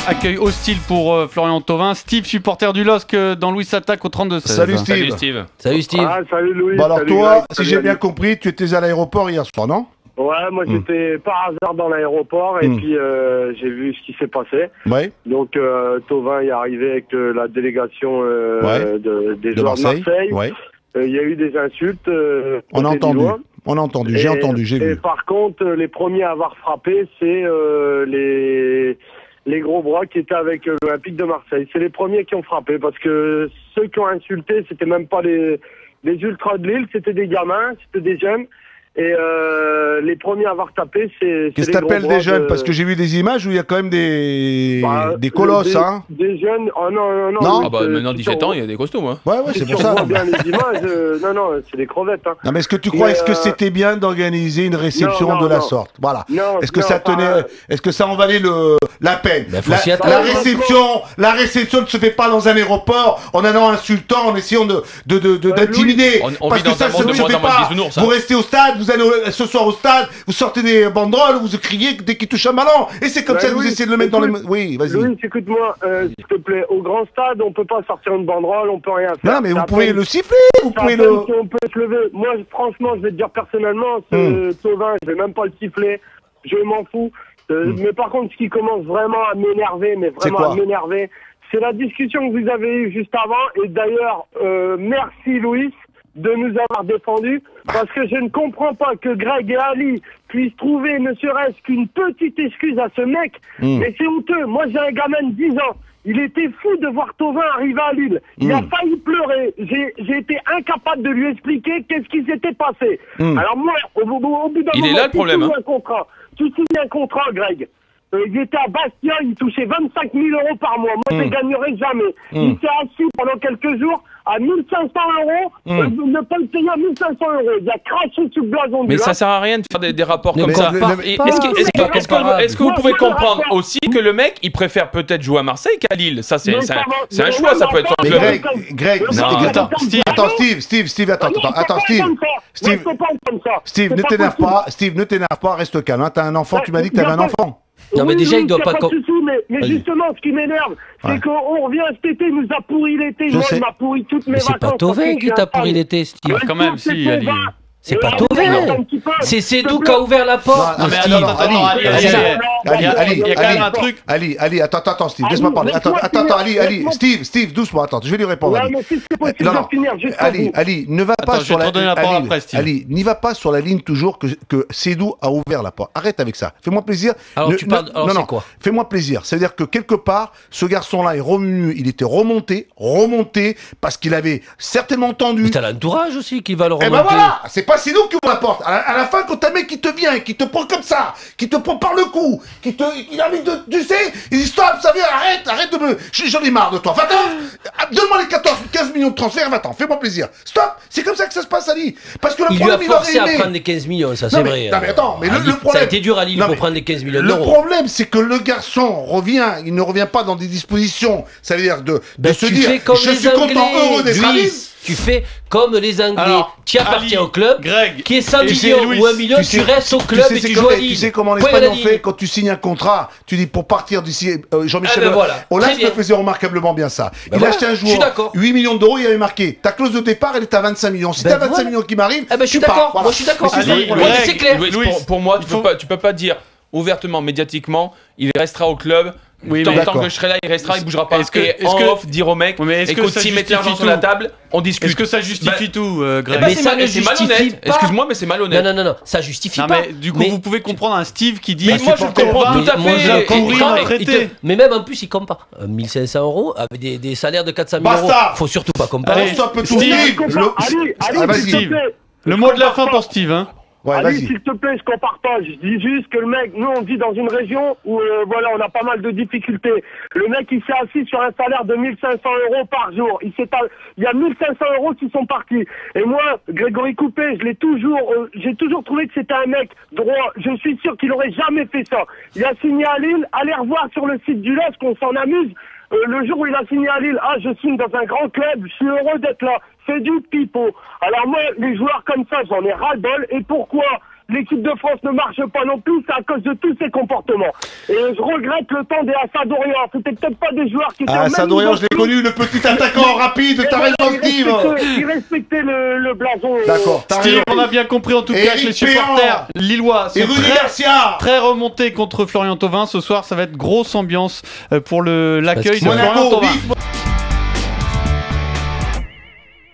Accueil hostile pour Florian Thauvin. Steve, supporter du LOSC dans Louis s'attaque au 32-16. Salut Steve. Salut Steve. Salut Steve. Ah, salut Louis. Bon alors salut toi, Greg, si j'ai bien compris, tu étais à l'aéroport hier soir, non? Ouais, moi j'étais par hasard dans l'aéroport et puis j'ai vu ce qui s'est passé. Ouais. Donc Thauvin est arrivé avec la délégation des De joueurs de Marseille. Ouais. Il y a eu des insultes. On a côté entendu. Lillois. On a entendu. J'ai entendu. J'ai Et vu. par contre, les premiers à avoir frappé, c'est les gros bras qui étaient avec l'Olympique de Marseille. C'est les premiers qui ont frappé parce que ceux qui ont insulté, c'était même pas les ultras de Lille, c'était des gamins, c'était des jeunes. Et les premiers à avoir tapé, c'est Qu'est-ce que t'appelles des jeunes? Parce que j'ai vu des images où il y a quand même des colosses, hein. Des jeunes. Oh non. Non. Ah bah maintenant 17 ans, il y a des costauds. Hein. Ouais, c'est pour ça. On voit bien les images. Non, c'est des crevettes. Hein. Non, mais est-ce que tu crois, est-ce que c'était bien d'organiser une réception non, de la non. sorte? Voilà. Non, Est-ce que non, ça tenait, est-ce que ça en valait la peine? Ben, faut s'y attendre. La réception ne se fait pas dans un aéroport en allant insultant, en essayant d'intimider. On Parce vit que dans ça un se monde de fait moins en moins de pas. bisounours, hein. Vous restez au stade, vous allez ce soir au stade, vous sortez des banderoles, vous criez dès qu'il touche un ballon. Et c'est comme ça que vous Louis, essayez de le mettre dans les... Oui, vas-y. Louis, écoute-moi, s'il te plaît. Au grand stade, on peut pas sortir une banderole, on peut rien faire. Non, mais vous Ça pouvez peine- le siffler, vous ça pouvez peine le... si on peut se lever. Moi, franchement, je vais te dire personnellement, ce Thauvin, je vais même pas le siffler. Je m'en fous. Mais par contre, ce qui commence vraiment à m'énerver, c'est la discussion que vous avez eue juste avant. Et d'ailleurs, merci Louis de nous avoir défendus, parce que je ne comprends pas que Greg et Ali puissent trouver ne serait-ce qu'une petite excuse à ce mec, mais c'est honteux. Moi, j'ai un gamin de 10 ans. Il était fou de voir Thauvin arriver à Lille. Il a failli pleurer. J'ai été incapable de lui expliquer qu'est-ce qui s'était passé. Alors moi, au bout d'un moment, Il est là, le problème, hein. Tu signes un contrat, Greg. Il était à Bastia, il touchait 25 000 euros par mois. Moi, je ne gagnerai jamais. Il s'est assis pendant quelques jours à 1 500 euros, ne pas le payer à 1 500 euros. Il a craché sur le blason. Mais ça sert à rien de faire des rapports comme mais ça. compare Et pas, Est-ce que vous pouvez Moi, comprendre je aussi que le mec, il préfère peut-être jouer à Marseille qu'à Lille? Ça, c'est Mais un choix, ça peut être son Mais club. Greg, attends, Steve, attends, Steve, ne t'énerve pas, reste calme. Hein. T'as un enfant, tu m'as dit que t'avais un enfant. Non, mais déjà, il doit pas... Mais justement, ce qui m'énerve, c'est qu'on revient cet été, il nous a pourri l'été. Je Moi, sais. il m'a pourri toutes mes Mais vacances. c'est pas Thauvin qui t'a pourri l'été, Steve. Quand même, si, Ali. C'est pas Thauvin. C'est Sédou qui a ouvert la porte. Non, mais Steve. attends, Ali, il y a quand même un truc. Ali, attends, Steve, laisse-moi parler. Attends, Ali, Steve, doucement, attends, je vais lui répondre. Ouais, Ali. mais si c'est possible Non, de finir, juste Ali, ne va pas Attends, je sur vais te redonner la parole après, Steve. Ali, n'y va pas sur la ligne toujours que Sédou a ouvert la porte. Arrête avec ça. Fais-moi plaisir. Alors, tu parles... Alors, c'est quoi? Fais-moi plaisir. Ça veut dire que quelque part, ce garçon-là est revenu, il était remonté, parce qu'il avait certainement entendu. Mais t'as l'entourage aussi qui va le Eh remonter. ben voilà, c'est pas Sédou qui ouvre la porte. À la fin, quand t'as un mec qui te vient, qui te prend comme ça, qui te prend par le cou, qui a envie de, tu sais, il dit stop, ça vient, arrête de me, j'en ai marre de toi. Va-t'en, donne-moi les 15 millions de transferts, va-t'en, fais-moi plaisir. Stop, c'est comme ça que ça se passe, Ali. Parce que le Il lui a problème, forcé à aimé. prendre les 15 millions, ça Non, c'est mais- vrai. non, mais attends, mais le Ça problème- a été dur à Lille Non, pour mais prendre les 15 millions Le d'euros. problème, c'est que le garçon revient, il ne revient pas dans des dispositions, ça veut dire de se tu dire, fais comme je les suis Anglais, content, heureux d'être à Lille. Luis. Tu fais comme les Anglais. Alors, Tu appartiens Ali, au club. Greg, Qui est 100 et millions Louis, ou 1 million, tu restes au club et tu joues à Lille. Tu sais comment Point l'Espagne à la en fait ligne. quand tu signes un contrat, tu dis pour partir d'ici, Jean-Michel Ah ben voilà, Aulas très bien. faisait remarquablement bien ça. Ben Il voilà, a acheté un je suis joueur, d'accord. 8 millions d'euros, il avait marqué. Ta clause de départ, elle est à 25 millions. Si Ben t'as 25 voilà. millions qui m'arrivent, Ah ben je suis tu pars. d'accord, Voilà. moi je suis d'accord. Mais c'est ça le Ali, problème. Greg, c'est clair. Louis, Louis, pour moi, tu peux pas dire ouvertement, médiatiquement, il restera au club. Oui, tant, mais tant d'accord. que je serai là, il restera, il bougera pas. Est-ce que- Et est-ce en que- off, dire au mec, Oui, mais est-ce que écoute, ça s'il met justifie l'argent sur tout la table, on discute. Est-ce que ça justifie tout, Greg? bah, Mais ça ne c'est justifie malhonnête. pas. Excuse-moi, mais c'est malhonnête. Non, ça justifie Non, pas. mais du coup, vous pouvez comprendre un Steve qui dit. Mais moi, je comprends tout à Moi, fait. je Et- comprends. et- Il traité. mais même en plus, il compare. 1 500 euros avec des salaires de 400 000 euros. Basta. Faut surtout pas comparer. Allez, Stop tout. Steve, Steve, Ali, vas-y. s'il te plaît. Le mot de la fin pour Steve, hein. Ouais, Ali, vas-y. s'il te plaît, je compare pas. Je dis juste que le mec, nous, on vit dans une région où, voilà, on a pas mal de difficultés. Le mec, il s'est assis sur un salaire de 1 500 euros par jour. Il y a 1 500 euros qui sont partis. Et moi, Grégory Coupé, j'ai toujours trouvé que c'était un mec droit. Je suis sûr qu'il aurait jamais fait ça. Il a signé à Lille. Allez revoir sur le site du LOSC, qu'on s'en amuse. Le jour où il a signé à Lille, je signe dans un grand club, je suis heureux d'être là. C'est du pipeau. Alors moi, les joueurs comme ça, j'en ai ras-le-bol. Et pourquoi l'équipe de France ne marche pas non plus, c'est à cause de tous ces comportements. Et je regrette le temps des Assadorian. C'était peut-être pas des joueurs qui étaient... Assadorian, je l'ai connu, le petit attaquant rapide, t'as raison, Steve. Il respectait le blason. D'accord, Steve, on a bien compris en tout cas que les supporters lillois sont très remontés contre Florian Thauvin. Ce soir, ça va être grosse ambiance pour l'accueil de Florian Thauvin.